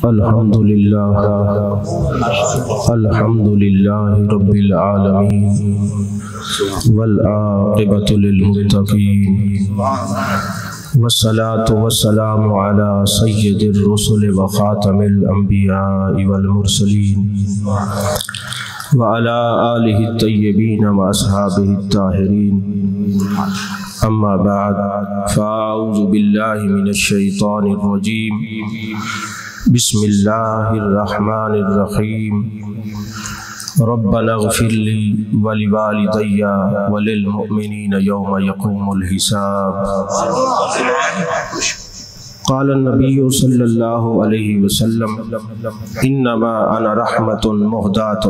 الحمدللہ رب العالمین والعاقبۃ للمتقین والصلاة والسلام علی سید الرسل وخاتم الانبیاء والمرسلین وعلی آلہ الطیبین واصحابہ الطاہرین اما بعد فاعوذ باللہ من الشیطان الرجیم بسم اللہ الرحمن الرحیم ربنا اغفر لی ولوالدی وللمؤمنین یوم یقوم الحساب قال النبی صلی اللہ علیہ وسلم انما انا رحمت مہدات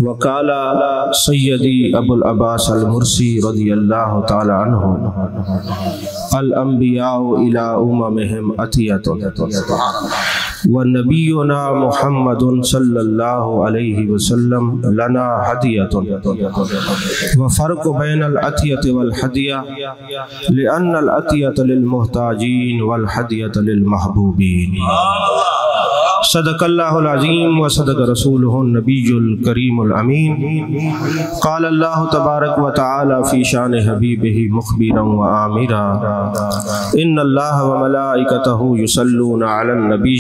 وقال سیدی ابو العباس المرسی رضی اللہ تعالی عنہ الانبیاء الی اممہم عطیۃ ونبینا محمد صلی اللہ علیہ وسلم لنا ہدیۃ وفرق بین العطیۃ والہدیہ لأن العطیۃ للمحتاجین والہدیۃ للمحبوبین صدق اللہ العظیم وصدق رسولہ النبی الکریم الامین قال اللہ تبارک وتعالی فی شان حبیبہ مخبرا وآمرا ان اللہ وملائکتہ یصلون علی النبی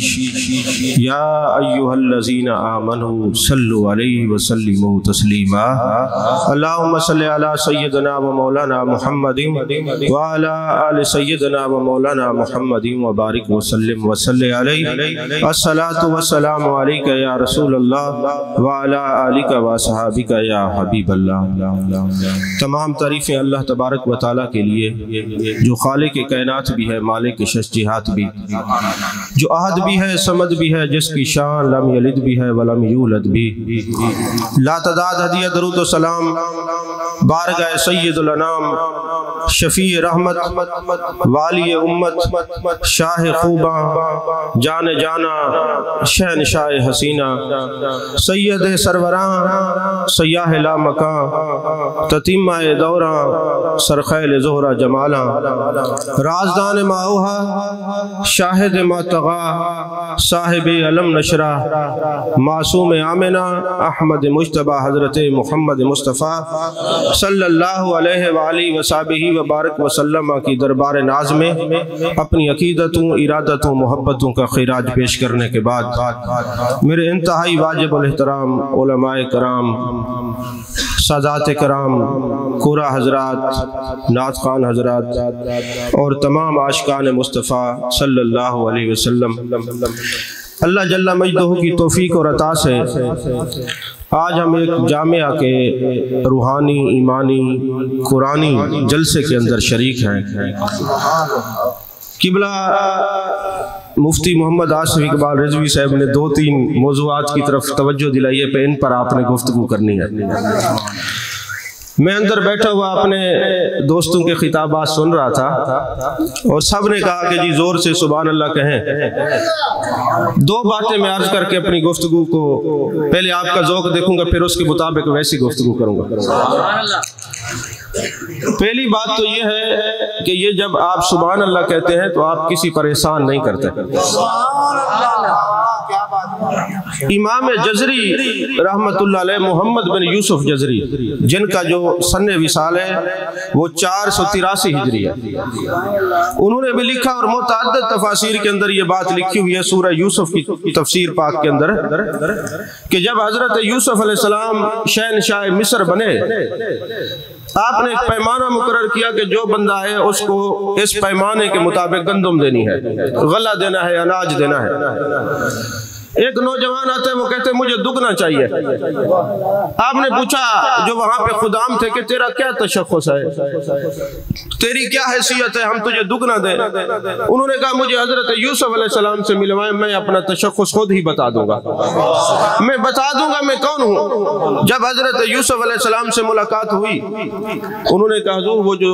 یا ایہا الذین آمنوا صلوا علیہ وسلموا تسلیما اللہم صلی علی سیدنا و مولانا محمد وعلی آل سیدنا و مولانا محمد وبارک وسلم وصلی علیہ الصلاة والسلام علیکہ یا رسول اللہ وعلی آلکہ وصحابکہ یا حبیب اللہ۔ تمام تعریفیں اللہ تبارک و تعالیٰ کے لیے جو خالق کائنات بھی ہے، مالک شجاعت بھی، جو احد بھی ہے، صمد بھی ہے، جس کی شان لم یلد بھی ہے ولم یولد بھی۔ لا تعداد ہدیہ درود و سلام بارگاہ سید الانام، شفیع رحمت، والی امت، شاہ خوباں، جان جانا، شہنشاہ حسینہ، سید سروراں، سیاہ لا مکاں، تتیمہ دوراں، سرخیل زہرہ جمالاں، رازدان ماؤہا، شاہد ماتغا، صاحب علم نشرہ، معصوم آمنہ، احمد مجتبہ حضرت محمد مصطفیٰ صلی اللہ علیہ وآلہ وصحبہ وبارک وسلم کی دربار ناز میں اپنی عقیدتوں، ارادتوں، محبتوں کا خراج پیش کرنے کے بعد میرے انتہائی واجب الاحترام علماء کرام، سادات کرام، قرا حضرات، نعت خوان حضرات اور تمام عاشقان مصطفیٰ صلی اللہ علیہ وسلم، اللہ جل مجدہ کی توفیق اور عطا سے آج ہم ایک جامعہ کے روحانی، ایمانی، قرآنی جلسے کے اندر شریک ہیں۔ قبلہ مفتی محمد آصف اقبال رضوی صاحب نے 2-3 موضوعات کی طرف توجہ دلائی ہے، پہ ان پر آپ نے گفتگو کرنی ہے۔ میں اندر بیٹھا ہوا اپنے دوستوں کے خطابات سن رہا تھا اور سب نے کہا کہ جی زور سے سبحان اللہ کہیں۔ 2 باتیں میں عرض کر کے اپنی گفتگو کو، پہلے آپ کا ذوق دیکھوں گا، پھر اس کے مطابق ویسی گفتگو کروں گا۔ پہلی بات تو یہ ہے کہ یہ جب آپ سبحان اللہ کہتے ہیں تو آپ کسی پر احسان نہیں کرتے۔ امام جزری رحمت اللہ علیہ، محمد بن یوسف جزری، جن کا جو سن وصال ہے وہ 483 ہجری ہے، انہوں نے بھی لکھا اور متعدد تفاسیر کے اندر یہ بات لکھی ہوئی ہے سورہ یوسف کی تفسیر پاک کے اندر کہ جب حضرت یوسف علیہ السلام شہنشاہ مصر بنے، آپ نے ایک پیمانہ مقرر کیا کہ جو بندہ ہے اس کو اس پیمانے کے مطابق گندم دینی ہے، غلہ دینا ہے، اناج دینا ہے۔ ایک نوجوان آتے ہیں، وہ کہتے ہیں مجھے دگنا چاہیے۔ آپ نے پوچھا جو وہاں پہ خدام تھے کہ تیرا کیا تشخص ہے، تیری کیا حیثیت ہے، ہم تجھے دگنا دیں؟ انہوں نے کہا مجھے حضرت یوسف علیہ السلام سے ملوائیں، میں اپنا تشخص خود ہی بتا دوں گا، میں بتا دوں گا میں کون ہوں۔ جب حضرت یوسف علیہ السلام سے ملاقات ہوئی، انہوں نے کہا حضور وہ جو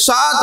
7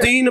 3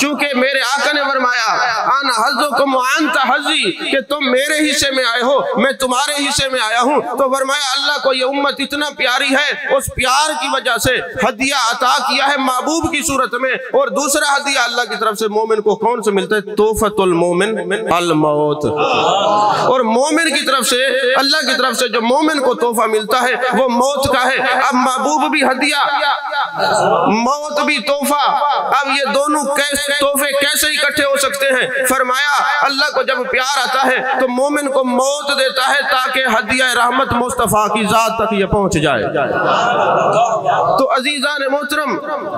چونکہ میرے آقا نے فرمایا انا حظکم وانت حظی، کہ تم میرے حصے میں آئے ہو، میں تمہارے حصے میں آیا ہوں، تو فرمایا اللہ کو یہ امت اتنا پیاری ہے، اس پیار کی وجہ سے ہدیہ عطا کیا ہے محبوب کی صورت میں۔ اور دوسرا ہدیہ اللہ کی طرف سے مومن کو کون سے ملتا ہے؟ تحفۃ المومن الموت۔ اور مومن کی طرف سے، اللہ کی طرف سے جو مومن کو تحفہ ملتا ہے وہ موت کا ہے۔ اب محبوب بھی ہدیہ، موت بھی تحفہ، اب یہ دونوں تحفے کیسے اکٹھے ہو سکتے ہیں؟ فرمایا اللہ کو جب پیار آتا ہے تو مومن کو موت دیتا ہے تاکہ ہدیہ رحمت مصطفیٰ کی ذات تک یہ پہنچ جائے۔ تو عزیزان محترم،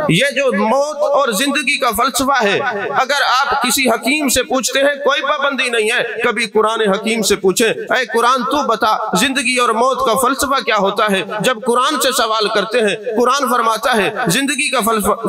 یہ جو موت اور زندگی کا فلسفہ ہے، اگر آپ کسی حکیم سے پوچھتے ہیں کوئی پابندی نہیں ہے، کبھی قرآن حکیم سے پوچھیں اے قرآن تو بتا زندگی اور موت کا فلسفہ کیا ہوتا ہے؟ جب قرآن سے سوال کرتے ہیں قرآن فرماتا ہے زندگی کا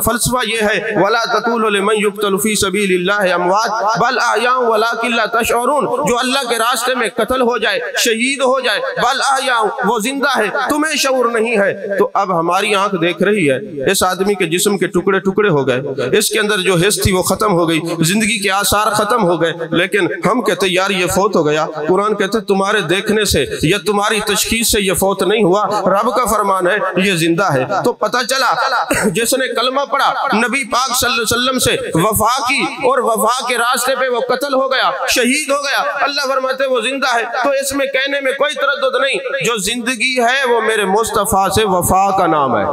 فلسفہ یہ ہے وَلَا تَقُولُوا لِمَنْ يُقْتَلُ فِي سَبِيلِ اللَّهِ أَمْوَاتٌ بَلْ أَحْيَاءٌ وَلَكِنْ لَا تَشْعُرُونَ، جو اللہ کے راستے میں قتل ہو جائے، شہید ہو جائے، بل احیاء، وہ زندہ ہے، تمہیں شعور نہیں ہے۔ تو اب ہماری آنکھ دیکھ رہی ہے اس آدمی کے جسم کے ٹکڑے ٹکڑے ہو گئے، اس کے اندر جو حس تھی وہ ختم ہو گئی، زندگی کے آثار ختم ہو گئے، لیکن ہم کہتے یار یہ فوت ہو گیا۔ قرآن کہتے تمہارے دیکھنے سے یا تمہاری تشخیص سے یہ فوت نہیں ہوا، رب کا فرمان ہے یہ زندہ ہے۔ تو پتہ چلا جس نے کلمہ پڑھا، نبی پاک صلی اللہ علیہ وسلم سے وفا کی اور وفا کے راستے پہ وہ قتل ہو گیا، شہید ہو گیا، اللہ فرماتے وہ زندہ ہے۔ تو اس میں کہنے میں کوئی تردد نہیں، جو زندگی ہے وہ میرے مصطفیٰ سے وفا کا نام ہے،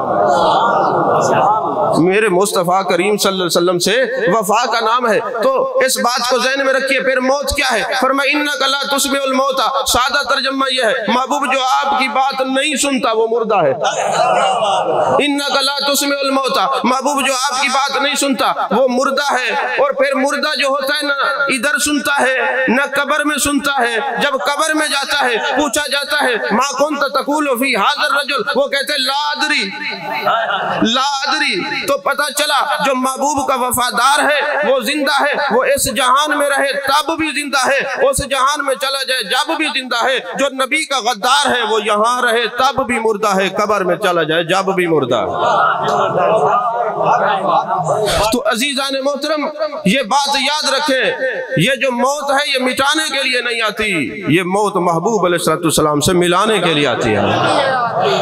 میرے مصطفیٰ کریم صلی اللہ علیہ وسلم سے وفا کا نام ہے۔ تو اس بات کو ذہن میں رکھیے۔ پھر موت کیا ہے؟ فرمایا انک لا تسمع الموتى، سادہ ترجمہ یہ ہے محبوب جو آپ کی بات نہیں سنتا وہ مردہ ہے۔ انک لا تسمع الموتى، محبوب جو آپ کی بات نہیں سنتا وہ مردہ ہے۔ اور پھر مردہ جو ہوتا ہے نہ ادھر سنتا ہے نہ قبر میں سنتا ہے، جب قبر میں جاتا ہے پوچھا جاتا ہے ما كنت تقول في هذا الرجل، وہ کہتے لا ادری لا ادری۔ تو پتہ چلا جو محبوب کا وفادار ہے وہ زندہ ہے، وہ اس جہان میں رہے تب بھی زندہ ہے، اس جہان میں چلا جائے جب بھی زندہ ہے۔ جو نبی کا غدار ہے وہ یہاں رہے تب بھی مردہ ہے، قبر میں چلا جائے جب بھی مردہ ہے۔ تو عزیزان محترم یہ بات یاد رکھیں، یہ جو موت ہے یہ مٹانے کے لیے نہیں آتی، یہ موت محبوب علیہ السلام سے ملانے کے لیے آتی ہے۔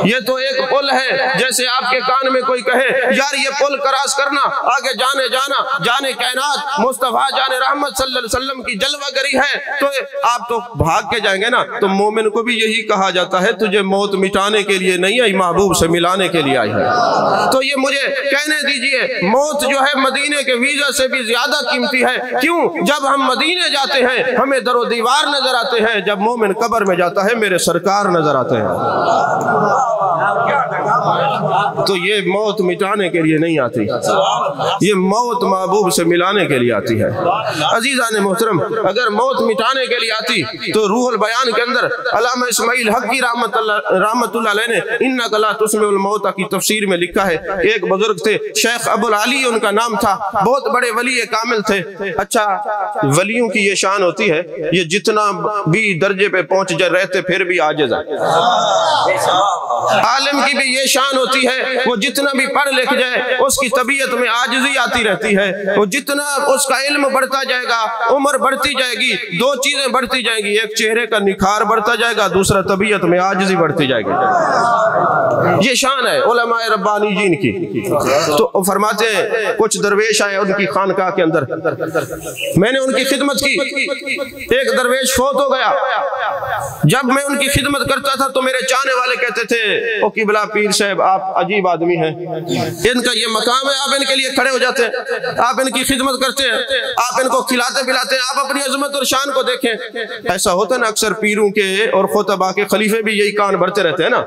یہ تو ایک پل ہے، جیسے آپ کے کان میں کوئی کہے یار یہ پل کراس کرنا، آگے جانے جانا، جانے کائنات مصطفیٰ جان رحمت صلی اللہ علیہ وسلم کی جلوہ گری ہے، تو آپ تو بھاگ کے جائیں گے نا۔ تو مومن کو بھی یہی کہا جاتا ہے تجھے موت مٹانے کے لیے نہیں آئی، محبوب سے ملانے کے لیے آئی ہے۔ تو یہ مجھے کہنے دیجئے موت جو ہے مدینے کے ویزا سے بھی زیادہ قیمتی ہے۔ کیوں؟ جب ہم مدینے جاتے ہیں ہمیں در و دیوار نظر آتے ہیں، جب مومن قبر میں جاتا ہے میرے سرکار نظر آتے ہیں۔ تو یہ موت مٹانے کے لیے نہیں آتی، یہ موت محبوب سے ملانے کے لیے آتی ہے۔ عزیزان محترم اگر موت مٹانے کے لیے آتی تو روح البیان کے اندر علامہ اسماعیل حقی رحمت اللہ علیہ نے انک لا تسمع الموتى کی تفسیر میں لکھا ہے، ایک بزرگ تھے شیخ ابو العلی ان کا نام تھا، بہت بڑے ولی کامل تھے۔ اچھا ولیوں کی یہ شان ہوتی ہے یہ جتنا بھی درجے پہ پہنچ جائے رہتے پھر بھی عاجز ہے۔ عالم کی بھی یہ شان ہوتی ہے وہ جتنا بھی پڑھ لکھ جائے اس کی طبیعت میں عاجزی آتی رہتی ہے، وہ جتنا اس کا علم بڑھتا جائے گا عمر بڑھتی جائے گی، دو چیزیں بڑھتی جائیں گی، ایک چہرے کا نکھار بڑھتا جائے گا، دوسرا طبیعت میں عاجزی بڑھتی جائے گی۔ یہ شان ہے علماء ربانی جین کی۔ تو فرماتے ہیں کچھ درویش آئے ان کی خانقاہ کے اندر، میں نے ان کی خدمت کی، ایک درویش فوت ہو گیا، جب میں ان کی خدمت کرتا تھا تو میرے چاہنے والے کہتے تھے او قبلہ پیر صاحب آپ عجیب آدمی ہیں، ان کا یہ مقام ہے آپ ان کے لیے کھڑے ہو جاتے ہیں، آپ ان کی خدمت کرتے ہیں، آپ ان کو کھلاتے پلاتے ہیں، آپ اپنی عظمت اور شان کو دیکھیں۔ ایسا ہوتا ہے نا اکثر پیروں کے اور خطباء کے خلیفے بھی یہی کان بھرتے رہتے ہیں نا،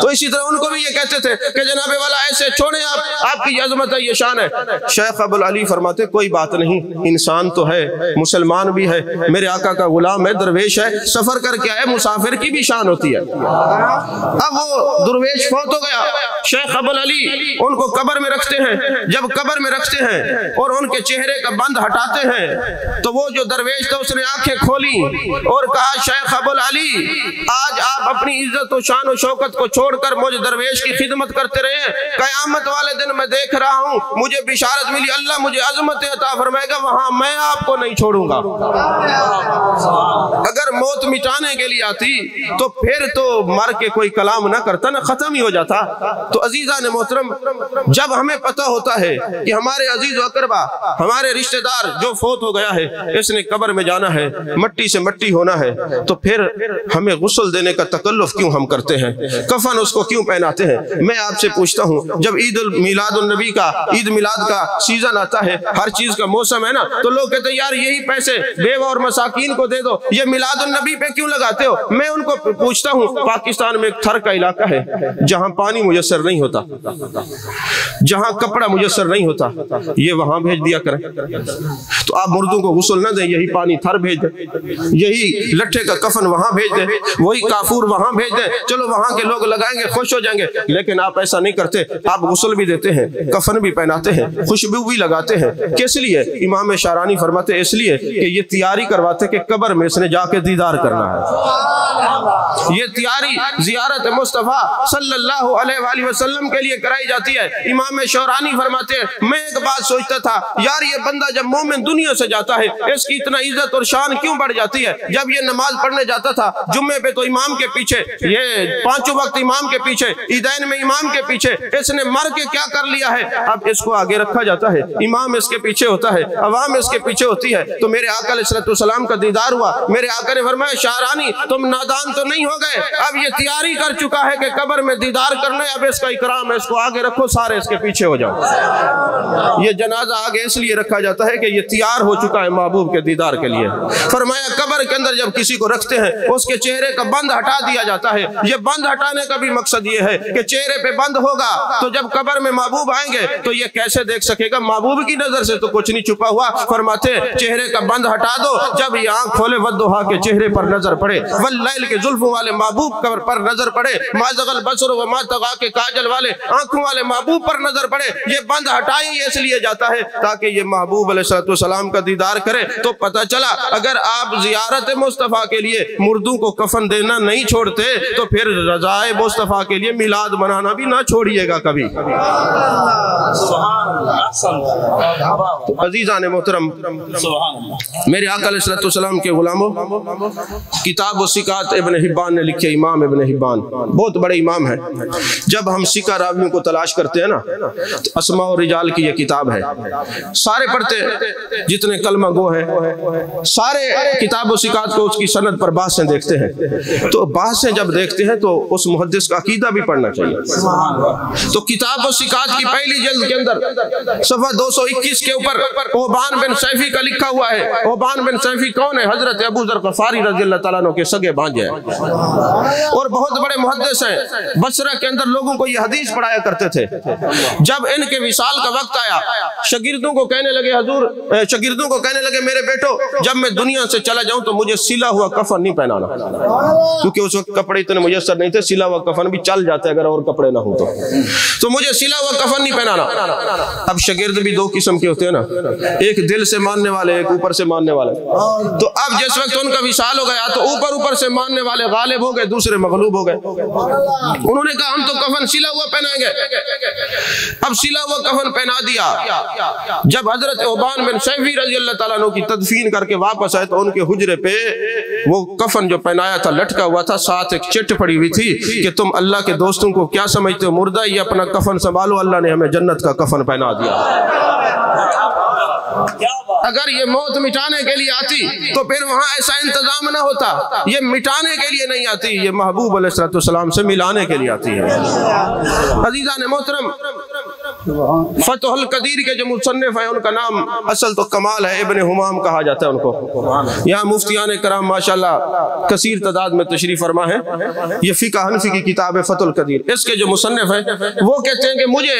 تو اسی طرح ان کو بھی یہ کہتے تھے کہ جناب والا ایسے چھوڑیں آپ کی عظمت ہے، یہ شان ہے۔ شیخ ابو العلی فرماتے کوئی بات نہیں، انسان تو ہے، مسلمان بھی ہے، میرے آقا کا غلام ہے، درویش ہے، سفر کر کے آئے، مسافر کی بھی شان ہوتی ہے۔ اب وہ درویش فوت ہو گیا، گیا شیخ ابو علی ان کو قبر میں رکھتے ہیں. جب قبر میں رکھتے ہیں اور ان کے چہرے کا بند ہٹاتے ہیں تو وہ جو درویش تھا اس نے آنکھیں کھولی اور کہا شیخ ابو علی آج آپ اپنی عزت و شان و شوکت کو چھوڑ کر مجھ درویش کی خدمت کرتے رہے. قیامت والے دن میں دیکھ رہا ہوں مجھے بشارت ملی اللہ مجھے عظمت عطا فرمائے گا, وہاں میں آپ کو نہیں چھوڑوں گا. اگر موت مٹانے کے لیے آتی تو پھر تو مر کے کوئی کلام نہ کرتا نا, ختم ہی ہو جاتا. تو عزیزان محترم جب ہمیں پتہ ہوتا ہے کہ ہمارے عزیز و اقربا ہمارے رشتہ دار جو فوت ہو گیا ہے اس نے قبر میں جانا ہے, مٹی سے مٹی ہونا ہے, تو پھر ہمیں غسل دینے کا تکلف کیوں ہم کرتے ہیں, کفن اس کو کیوں پہناتے ہیں؟ میں آپ سے پوچھتا ہوں جب عید میلاد النبی کا عید میلاد کا سیزن آتا ہے, ہر چیز کا موسم ہے نا, تو لوگ کہتے ہیں یار یہی پیسے بیوہ اور مساکین کو دے دو, یہ میلاد النبی پہ کیوں لگاتے ہو؟ میں ان کو پوچھتا ہوں پاکستان میں ایک تھر کا علاقہ ہے جہاں پانی میسر نہیں ہوتا, جہاں کپڑا میسر نہیں ہوتا, یہ وہاں بھیج دیا کریں. تو آپ مردوں کو غسل نہ دیں, یہی پانی تھر بھیج دیں, یہی لٹھے کا کفن وہاں بھیج دیں, وہی کافور وہاں بھیج دیں, چلو وہاں کے لوگ لگائیں گے خوش ہو جائیں گے. لیکن آپ ایسا نہیں کرتے, آپ غسل بھی دیتے ہیں, کفن بھی پہناتے ہیں, خوشبو بھی لگاتے ہیں. کس لیے؟ امام شارانی فرماتے اس لیے کہ یہ تیاری کرواتے کہ قبر میں اس نے جا کے دیدار کرنا ہے. یہ تیاری زیارت مصطفیٰ صلی اللہ علیہ وآلہ وسلم کے لیے کرائی جاتی ہے. امام شورانی فرماتے ہیں میں ایک بات سوچتا تھا یار یہ بندہ جب مومن دنیا سے جاتا ہے اس کی اتنا عزت اور شان کیوں بڑھ جاتی ہے؟ جب یہ نماز پڑھنے جاتا تھا جمعے پہ تو امام کے پیچھے, یہ پانچوں وقت امام کے پیچھے, عیدین میں امام کے پیچھے, اس نے مر کے کیا کر لیا ہے؟ اب اس کو آگے رکھا جاتا ہے, امام اس کے پیچھے ہوتا ہے, عوام اس کے پیچھے ہوتی ہے. تو میرے آقا علیہ السلام کا دیدار ہوا, میرے آقا نے فرمایا شارانی تم نادان تو نہیں ہو گئے, اب یہ تیاری کر چکا ہے کہ قبر میں دیدار کرنا ہے, اب اس کا اکرام ہے, اس کو آگے رکھو, سارے اس کے پیچھے ہو جاؤ. یہ جنازہ آگے اس لیے رکھا جاتا ہے کہ یہ تیار ہو چکا ہے محبوب کے دیدار کے لیے. فرمایا قبر کے اندر جب کسی کو رکھتے ہیں اس کے چہرے کا بند ہٹا دیا جاتا ہے. یہ بند ہٹانے کا بھی مقصد یہ ہے کہ چہرے پہ بند ہوگا تو جب قبر میں محبوب آئیں گے تو یہ کیسے دیکھ سکے گا؟ محبوب کی نظر سے تو کچھ نہیں چھپا ہوا. فرماتے چہرے کا بند ہٹا دو, جب یہ آنکھ کھولے ودھا کے چہرے پر نظر پڑے, واللیل کے زلفوں والے محبوب پر نظر پڑے, ما زغل بصر و ما طغا کے کاجل والے آنکھوں والے محبوب پر نظر پڑے. یہ بند ہٹائی اس لیے جاتا ہے تاکہ یہ محبوب علیہ السلام کا دیدار کرے. تو پتہ چلا اگر آپ زیارت مصطفیٰ کے لیے مردوں کو کفن دینا نہیں چھوڑتے تو پھر رضائے مصطفیٰ کے لیے میلاد منانا بھی نہ چھوڑیے گا کبھی. تو عزیزان محترم میرے آقا علیہ السلام کے غلاموں, کتاب و ثقات ابن حبان نے لکھے, امام ابن حبان بہت بڑے امام ہیں. جب ہم ثقہ راویوں کو تلاش کرتے ہیں نا تو اسماء و رجال کی یہ کتاب ہے, سارے پڑھتے جتنے کلمہ گو ہیں سارے کتاب و ثقات کو اس کی سند پر بحثیں دیکھتے ہیں. تو بحثیں جب دیکھتے ہیں تو اس محدث کا عقیدہ بھی پڑھنا چاہیے. تو کتاب و ثقات کی پہلی جلد کے اندر صفحہ 221 کے اوپر اوبان بن سیفی کا لکھا ہوا ہے. اوبان بن سیفی کون ہے؟ حضرت ابو ذر غفاری رضی اللہ تعالیٰ عنہ کے سگے بھانجے ہیں اور بہت بڑے محدث ہیں. بصرہ کے اندر لوگوں کو یہ حدیث پڑھایا کرتے تھے. جب ان کے وصال کا وقت آیا شاگردوں کو کہنے لگے حضور, شاگردوں کو کہنے لگے میرے بیٹو جب میں دنیا سے چلا جاؤں تو مجھے سلا ہوا کفن نہیں پہنانا, کیونکہ اس وقت کپڑے اتنے میسر نہیں تھے, سلا ہوا کفن بھی چل جاتا ہے اگر اور کپڑے نہ ہوں تو مجھے سلا ہوا کفن نہیں پہنانا. اب شاگرد بھی دو قسم کے ہوتے ہیں نا, ایک دل سے ماننے والے, ایک اوپر سے ماننے والے. تو اب جس وقت ان کا وصال ہو گیا تو اوپر سے ماننے والے غالب ہو گئے, دوسرے مغلوب ہو گئے. انہوں نے کہا ہم تو کفن سلا ہوا پہنائیں گے. اب سلا ہوا کفن پہنا دیا. جب حضرت اوبان بن سیفی رضی اللہ تعالیٰ عنہ کی تدفین کر کے واپس آئے تو ان کے حجرے پہ وہ کفن جو پہنایا تھا لٹکا ہوا تھا, ساتھ ایک چٹ پڑی ہوئی تھی کہ تم اللہ کے دوستوں کو کیا سمجھتے ہو, مردہ یہ اپنا کفن سنبھالو, اللہ نے ہمیں جنت کا کفن پہنا دیا. اگر یہ موت مٹانے کے لیے آتی تو پھر وہاں ایسا انتظام نہ ہوتا. یہ مٹانے کے لیے نہیں آتی, یہ محبوب علیہ السلام سے ملانے کے لیے آتی ہے. عزیزان محترم فتح القدیر کے جو مصنف ہیں ان کا نام اصل تو کمال ہے، ابن حمام کہا جاتا ہے ان کو۔ یہاں مفتیان کرام ماشاءاللہ کثیر تعداد میں تشریف فرما ہے۔ یہ فقہ حنفی کی کتاب ہے فتح القدیر، اس کے جو مصنف ہیں وہ کہتے ہیں کہ مجھے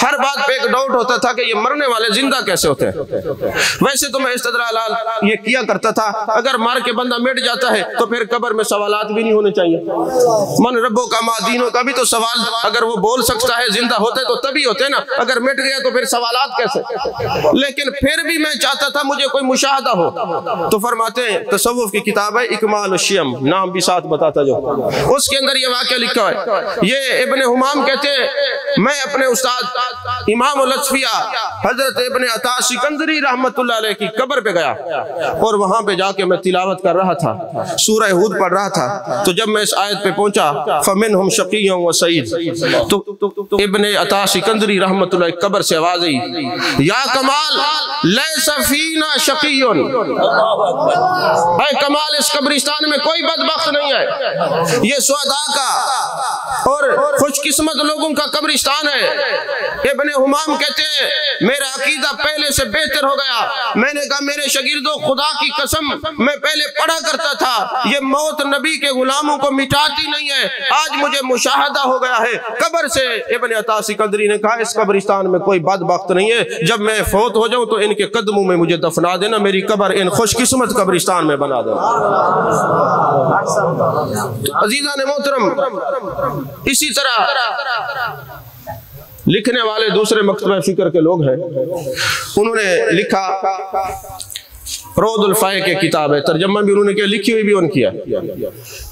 ہر بات پہ ایک ڈاؤٹ ہوتا تھا کہ یہ مرنے والے زندہ کیسے ہوتے ہیں۔ ویسے تو میں استدلال یہ کیا کرتا تھا اگر مر کے بندہ مٹ جاتا ہے تو پھر قبر میں سوالات بھی نہیں ہونے چاہیے۔ من ربوں کا ما دینوں کا بھی تو سوال اگر وہ بول سکتا ہے زندہ ہوتے تو تبھی ہوتے نا، اگر مٹ گیا تو پھر سوالات کیسے؟ لیکن پھر بھی میں چاہتا تھا مجھے کوئی مشاہدہ ہو، تو فرماتے ہیں تصوف کی کتاب ہے اکمال الشیم، نام بھی ساتھ بتاتا جو، اس کے اندر یہ واقعہ لکھا ہے۔ یہ ابن حمام کہتے ہیں میں اپنے استاد امام الاصفیاء حضرت ابن عطا سکندری رحمت اللہ علیہ کی قبر پہ گیا اور وہاں پہ جا کے میں تلاوت کر رہا تھا، سورہ ہود پڑھ رہا تھا، تو جب میں اس آیت پہ پہنچا فَمِنْهُمْ شَقِيٌّ وَسَعِيدٌ، تو ابن عطا سکندری رحمت اللہ علیہ قبر سے آواز آئی یا کمال لیس فینا شقی، اے کمال اس قبرستان میں کوئی بدبخت نہیں ہے، یہ سعداء کا اور خوش قسمت لوگوں کا قبرستان ہے۔ ابن حمام کہتے ہیں میرا عقیدہ پہلے سے بہتر ہو گیا، میں نے کہا میرے شاگردوں خدا کی قسم میں پہلے پڑھا کرتا تھا یہ موت نبی کے غلاموں کو مٹاتی نہیں ہے، آج مجھے مشاہدہ ہو گیا ہے قبر سے۔ ابن عطا سکندری نے کہا اس قبرستان میں کوئی بدبخت نہیں ہے، جب میں فوت ہو جاؤں تو ان کے قدموں میں مجھے دفنا دینا، میری قبر ان خوش قسمت قبرستان میں بنا دینا۔ عزیزان محترم، اسی طرح لکھنے والے دوسرے مکتبہ فکر کے لوگ ہیں، انہوں نے لکھا روض الفائق کی کتاب ہے، ترجمہ بھی انہوں نے کیا، لکھی ہوئی بھی ان کی ہے۔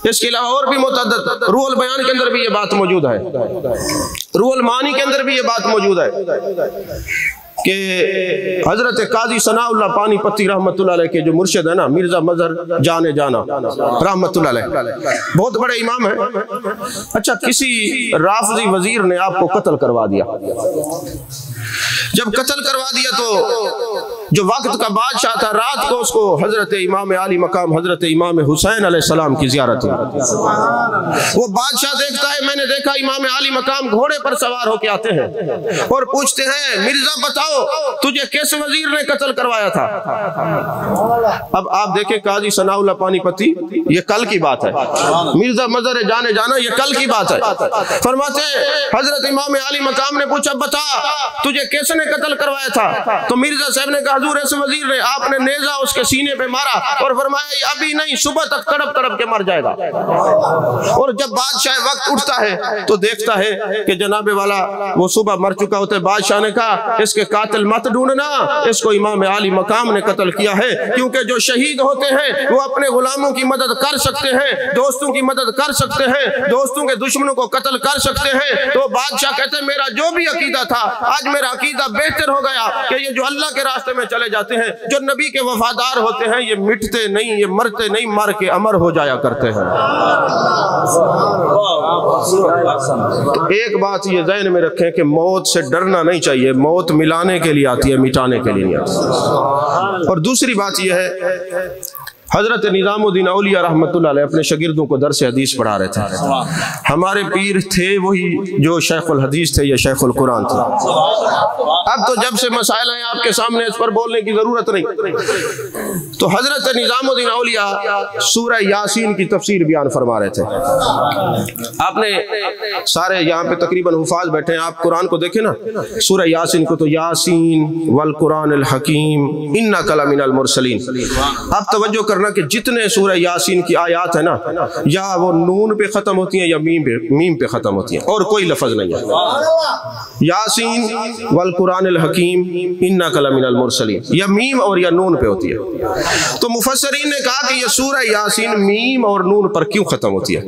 اس کے علاوہ اور بھی متعدد، روح البیان کے اندر بھی یہ بات موجود ہے، روح المعانی کے اندر بھی یہ بات موجود ہے کہ حضرت قاضی ثناء اللہ پانی پتی رحمت اللہ علیہ کے جو مرشد ہے نا مرزا مظہر جانے جانا رحمت اللہ علیہ، بہت بڑے امام ہیں۔ اچھا کسی رافضی وزیر نے آپ کو قتل کروا دیا، جب قتل کروا دیا تو جو وقت کا بادشاہ تھا رات کو اس کو حضرت امام عالی مقام حضرت امام حسین علیہ السلام کی زیارت ہوئی۔ وہ بادشاہ دیکھتا ہے، میں نے دیکھا امام عالی مقام گھوڑے پر سوار ہو کے آتے ہیں اور پوچھتے ہیں مرزا بتاؤ تجھے کس وزیر نے قتل کروایا تھا؟ اب آپ دیکھیں قاضی ثناء اللہ پانی پتی، یہ کل کی بات ہے، مرزا مظہر جانے جانا یہ کل کی بات ہے۔ فرماتے ہیں حضرت امام عالی مقام نے پوچھا بتا تجھے کس نے قتل کروایا تھا؟ تو مرزا صاحب نے کہا حضور اس وزیر نے، آپ نے نیزہ اس کے سینے پہ مارا اور فرمایا یہ ابھی نہیں صبح تک تڑپ تڑپ کے مر جائے گا۔ اور جب بادشاہ وقت اٹھتا ہے تو دیکھتا ہے کہ جناب والا وہ صبح مر چکا ہوتا ہے۔ بادشاہ نے کہا اس کے قاتل مت ڈھونڈنا، اس کو امام عالی مقام نے قتل کیا ہے، کیونکہ جو شہید ہوتے ہیں وہ اپنے غلاموں کی مدد کر سکتے ہیں، دوستوں کی مدد کر سکتے ہیں، دوستوں کے دشمنوں کو قتل کر سکتے ہیں۔ تو بادشاہ کہتے ہیں میرا جو بھی عقیدہ تھا آج میرا عقیدہ بہتر ہو گیا کہ یہ جو اللہ کے راستے میں چلے جاتے ہیں، جو نبی کے وفادار ہوتے ہیں، یہ مٹتے نہیں، یہ مرتے نہیں، مر کے امر ہو جایا کرتے ہیں۔ تو ایک بات یہ ذہن میں رکھیں کہ موت سے ڈرنا نہیں چاہیے، موت ملانے کے لیے آتی ہے، مٹانے کے لیے نہیں آتی۔ اور دوسری بات یہ ہے حضرت نظام الدین اولیاء رحمت اللہ علیہ اپنے شاگردوں کو درس حدیث پڑھا رہے تھے۔ ہمارے پیر تھے وہی جو شیخ الحدیث تھے یا شیخ القرآن تھے۔ اب تو جب سے مسائل ہیں آپ کے سامنے اس پر بولنے کی ضرورت نہیں۔ تو حضرت نظام الدین اولیاء سورہ یاسین کی تفسیر بیان فرما رہے تھے۔ آپ نے سارے یہاں پہ تقریباً حفاظ بیٹھے ہیں، آپ قرآن کو دیکھیں نا، سورہ یاسین کو تو یاسین والقرآن الحکیم انک لمن المرسلین۔ آپ توجہ کرنا کہ جتنے سورہ یاسین کی آیات ہیں نا، یا وہ نون پہ ختم ہوتی ہیں یا میم پہ ختم ہوتی ہیں، اور کوئی لفظ نہیں ہے۔ یاسین والقرآن الحکیم انک لمن المرسلین، یا میم اور یا نون پہ ہوتی ہے۔ تو مفسرین نے کہا کہ یہ سورہ یاسین میم اور نون پر کیوں ختم ہوتی ہے؟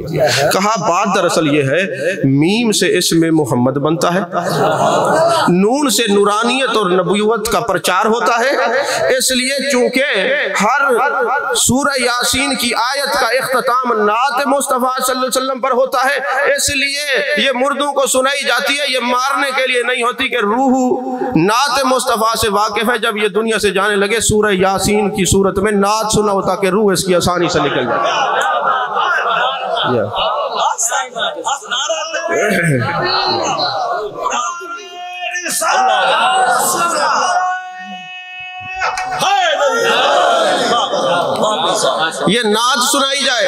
کہا بات دراصل یہ ہے میم سے اسم محمد بنتا ہے، نون سے نورانیت اور نبوت کا پرچار ہوتا ہے، اس لیے چونکہ ہر سورہ یاسین کی آیت کا اختتام نعت مصطفیٰ صلی اللہ علیہ وسلم پر ہوتا ہے، اس لیے یہ مردوں کو سنائی جاتی ہے، یہ مارنے کے لیے نہیں ہوتی کہ روح نعت مصطفیٰ سے واقف ہے، جب یہ دنیا سے جانے لگے سورہ یاسین کی صورت میں نعت سنا ہوتا کہ روح اس کی آسانی سے نکل جائے۔ یہ نعت سنائی جائے،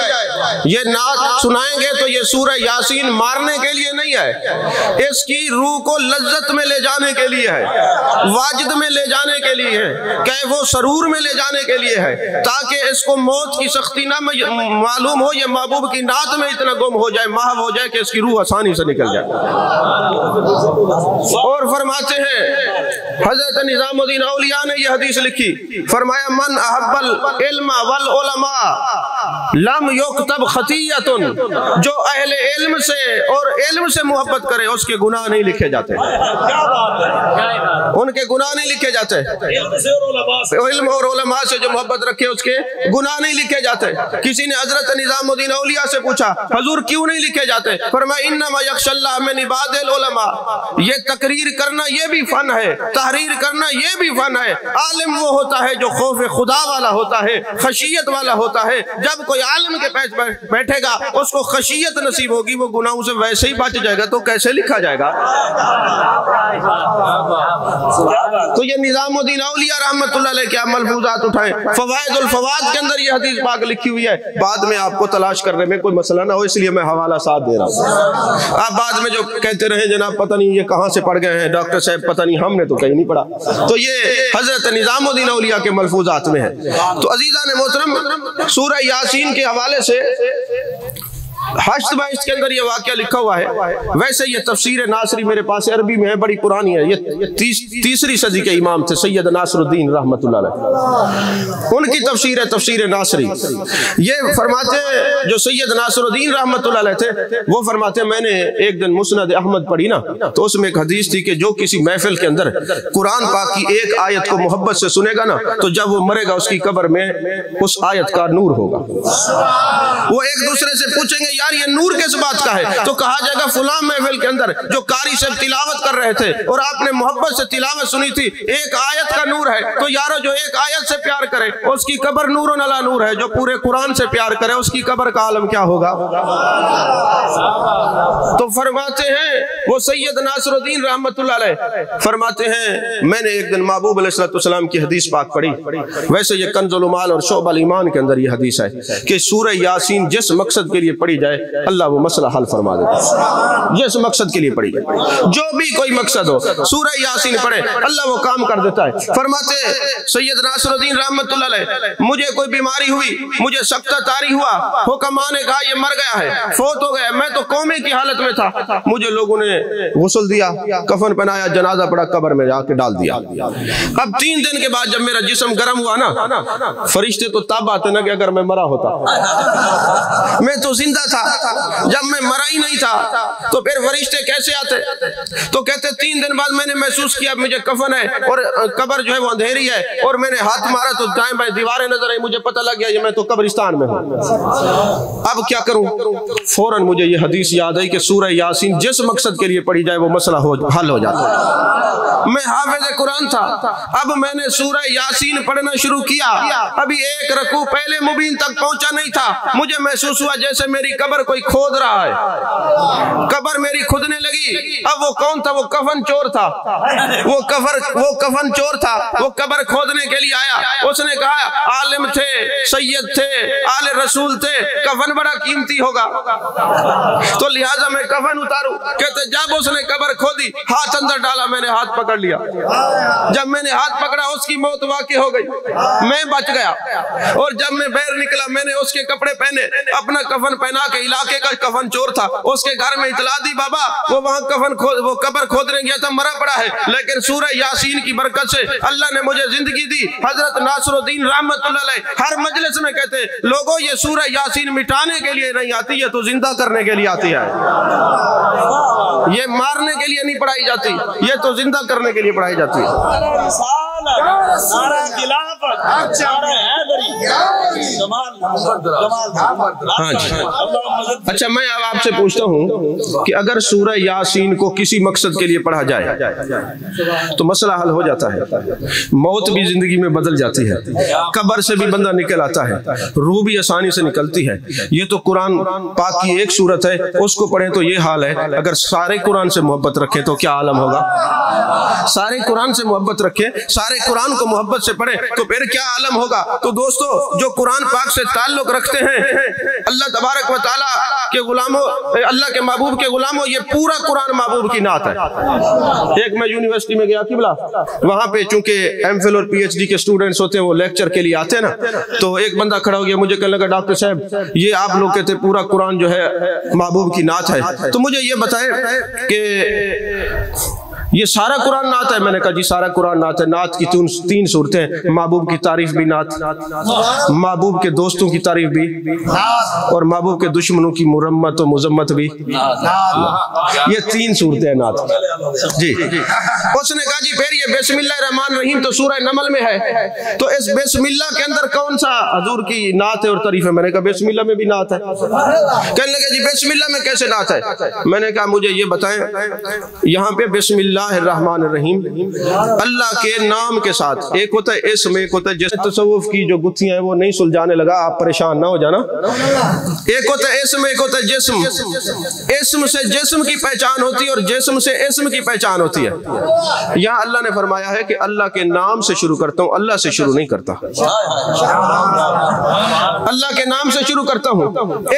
یہ نعت سنائیں گے تو یہ سورہ یاسین مارنے کے لیے نہیں ہے، اس کی روح کو لذت میں لے جانے کے لیے ہے، واجد میں لے جانے کے لیے ہے، کیف و سرور میں لے جانے کے لیے ہے، تاکہ اس کو موت کی سختی نہ معلوم ہو، یہ محبوب کی نعت میں اتنا گم ہو جائے، محو ہو جائے کہ اس کی روح آسانی سے نکل جائے۔ اور فرماتے ہیں حضرت نظام الدین اولیاء نے یہ حدیث لکھی، فرمایا من احب العلم والعلماء لم یکتب خطیۃ، جو اہل علم سے اور علم سے محبت کرے اس کے گناہ نہیں لکھے جاتے، ان کے گناہ نہیں لکھے جاتے، علم اور علماء سے جو محبت رکھے اس کے گناہ نہیں لکھے جاتے۔ کسی نے حضرت نظام الدین اولیاء سے پوچھا حضور کیوں نہیں لکھے جاتے؟ فرمایا انما یخشی اللہ من عباد العلماء، یہ تقریر کرنا یہ بھی فن ہے، تحریر کرنا یہ بھی فن ہے۔ عالم وہ ہوتا ہے جو خوف خدا والا ہوتا ہے، خشیت والا ہوتا ہے۔ جب کوئی عالم کے پاس بیٹھے گا اس کو خشیت نصیب ہوگی، وہ گناہوں سے ویسے ہی بچ جائے گا، تو کیسے لکھا جائے گا؟ تو یہ نظام الدین اولیاء رحمت اللہ علیہ کیا ملفوظات اٹھائیں، فوائد الفوائد کے اندر یہ حدیث پاک لکھی ہوئی ہے، بعد میں آپ کو تلاش کرنے میں کوئی مسئلہ نہ ہو، اس لیے میں حوالہ ساتھ دے رہا ہوں۔ آپ بعد میں جو کہتے رہے جناب پتہ نہیں یہ کہاں سے پڑھ گئے ہیں ڈاکٹر صاحب، پتہ نہیں ہم نے تو کہیں نہیں پڑھا، تو یہ حضرت نظام الدین اولیاء کے ملفوظات میں ہے۔ تو عزیزان محترم، سورہ یاسین کے حوالے سے حشد بحث کے اندر یہ واقعہ لکھا ہوا ہے، ویسے یہ تفسیر ناصری میرے پاس عربی میں ہے، بڑی پرانی ہے، یہ تیسری صدی کے امام تھے سید ناصر الدین رحمت اللہ علیہ، ان کی تفسیر ہے تفسیر ناصری۔ یہ فرماتے ہیں جو سید ناصر الدین رحمت اللہ علیہ تھے، وہ فرماتے ہیں میں نے ایک دن مسند احمد پڑھی نا، تو اس میں ایک حدیث تھی کہ جو کسی محفل کے اندر قرآن پاک کی ایک آیت کو محبت سے سنے گا نا، تو جب وہ مرے گا اس کی قبر میں اس آیت کا نور ہوگا۔ وہ ایک دوسرے سے پوچھیں گے یار یہ نور کس بات کا ہے؟ تو کہا جائے گا فلاں محفل کے اندر جو قاری صاحب تلاوت کر رہے تھے اور آپ نے محبت سے تلاوت سنی تھی، ایک آیت کا نور ہے، تو یارو جو ایک آیت سے پیار کرے اس کی قبر نور علی نور ہے، جو پورے قرآن سے پیار کرے اس کی قبر کا عالم کیا ہوگا؟ تو فرماتے ہیں وہ سید ناصر الدین رحمت اللہ علیہ فرماتے ہیں میں نے ایک دن محبوب علیہ السلام کی حدیث پاک پڑھی، ویسے یہ کنز العمال اور شعب الایمان کے اندر یہ حدیث ہے کہ سورہ یاسین جس مقصد کے لیے پڑھی جائے اللہ وہ مسئلہ حل فرما دیتا ہے، جس مقصد کے لیے پڑھی جائے، جو بھی کوئی مقصد ہو سورہ یاسین پڑھے اللہ وہ کام کر دیتا ہے۔ فرماتے سید ناصر الدین رحمت اللہ علیہ مجھے کوئی بیماری ہوئی، مجھے سکتہ طاری ہوا، حکماں نے کہا یہ مر گیا ہے، فوت ہو گیا، میں تو کومے کی حالت میں تھا، مجھے لوگوں نے غسل دیا، کفن پہنایا، جنازہ پڑا، قبر میں جا کے ڈال دیا۔ اب 3 دن کے بعد جب میرا جسم گرم ہوا نا، فرشتے تو تب آتے نا کہ اگر میں مرا ہوتا، میں تو زندہ تھا، جب میں مرا ہی نہیں تھا تو پھر فرشتے کیسے آتے؟ تو کہتے 3 دن بعد میں نے محسوس کیا مجھے کفن ہے اور قبر جو ہے وہ اندھیری ہے، اور میں نے ہاتھ مارا تو دائیں بائیں دیواریں نظر آئی، مجھے پتہ لگ گیا یہ میں تو قبرستان میں ہوں، اب کیا کروں؟ فوراً مجھے یہ حدیث یاد آئی کہ سورہ یاسین جس مقصد کے لیے پڑھی جائے وہ مسئلہ حل ہو جاتا ہے۔ میں حافظ قرآن تھا، اب میں نے سورہ یاسین پڑھنا شروع کیا، ابھی ایک رکوع پہلے مبین تک پہنچا نہیں تھا، مجھے محسوس ہوا جیسے میری قبر کوئی کھود رہا ہے، قبر میری کھودنے لگی۔ اب وہ کون تھا؟ وہ کفن چور تھا، وہ کفن چور تھا، وہ قبر کھودنے کے لیے آیا، اس نے کہا عالم تھے، سید تھے، آل رسول تھے، کفن بڑا قیمتی ہوگا تو لہٰذا میں کفن اتاروں۔ کہتے جب اس نے قبر کھودی ہاتھ اندر ڈالا، میں نے ہاتھ پکڑ لیا، جب میں نے ہاتھ پکڑا اس کی موت واقع ہو گئی، میں بچ گیا، اور جب میں باہر نکلا میں نے اس کے کپڑے پہنے، اپنا کفن پہنا کے، علاقے کا کفن چور تھا، اس کے گھر میں اطلاع دی بابا وہ وہاں وہ قبر کھودنے گیا تھا، مرا پڑا ہے، لیکن سورہ یاسین کی برکت سے اللہ نے مجھے زندگی دی۔ حضرت ناصر الدین رحمت اللہ علیہ ہر مجلس میں کہتے لوگوں یہ سورہ یاسین مٹانے کے لیے نہیں آتی ہے تو زندہ کرنے کے لیے آتی ہے، یہ مارنے کے لیے نہیں پڑھائی جاتی، یہ تو زندہ کرنے کے لیے پڑھائی جاتی ہے۔ ہاں جی. اچھا میں اب آپ سے پوچھتا ہوں کہ اگر سورہ یاسین کو کسی مقصد کے لیے پڑھا جائے تو مسئلہ حل ہو جاتا ہے, موت بھی زندگی میں بدل جاتی ہے, قبر سے بھی بندہ نکل آتا ہے, روح بھی آسانی سے نکلتی ہے. یہ تو قرآن پاک کی ایک سورت ہے, اس کو پڑھیں تو یہ حال ہے. اگر سارے قرآن سے محبت رکھیں تو کیا عالم ہوگا. سارے قرآن سے محبت رکھیں, سارے قرآن کو محبت سے پڑھیں تو پھر کیا عالم ہوگا. تو دوستو جو قرآن پاک سے تعلق رکھتے ہیں اللہ تبارک و تعالیٰ کے غلاموں, اللہ کے محبوب کے غلاموں, یہ پورا قرآن محبوب کی نعت ہے. ایک میں یونیورسٹی میں گیا قبلہ, وہاں پہ چونکہ ایم فل اور پی ایچ ڈی کے اسٹوڈنٹس ہوتے ہیں, وہ لیکچر کے لیے آتے ہیں نا, تو ایک بندہ کھڑا ہو گیا, مجھے کہنے لگا ڈاکٹر صاحب یہ آپ لوگ کہتے پورا قرآن جو ہے محبوب کی نعت ہے, تو مجھے یہ بتائیں کہ یہ سارا قرآن نعت ہے. میں نے کہا جی سارا قرآن نعت ہے. نعت کی تین صورتیں, محبوب کی تعریف بھی نعت, محبوب کے دوستوں کی تعریف بھی, اور محبوب کے دشمنوں کی مرمت و مذمت بھی. یہ تین صورتیں نعت جی. اس نے کہا جی پھر یہ بسم اللہ الرحمن الرحیم تو سورہ نمل میں ہے, تو اس بسم اللہ کے اندر کون سا حضور کی نعت ہے اور تعریف ہے. میں نے کہا بسم اللہ میں بھی نعت ہے. کہنے لگے جی بسم اللہ میں کیسے نعت ہے. میں نے کہا مجھے یہ بتائیں, یہاں پہ بسم اللہ الرحمن الرحیم اللہ کے نام کے ساتھ, ایک ہوتا ہے اسم, ایک ہوتا ہے جیسے تصوف کی جو گتھیاں ہیں وہ نہیں سلجھانے لگا, آپ پریشان نہ ہو جانا. ایک ہوتا ہے اسم, ایک ہوتا ہے جسم. اسم سے جسم کی پہچان ہوتی ہے اور جسم سے اسم کی پہچان ہوتی ہے. یہاں اللہ نے فرمایا ہے کہ اللہ کے نام سے شروع کرتا ہوں, اللہ سے شروع نہیں کرتا. اللہ کے نام سے شروع کرتا ہوں.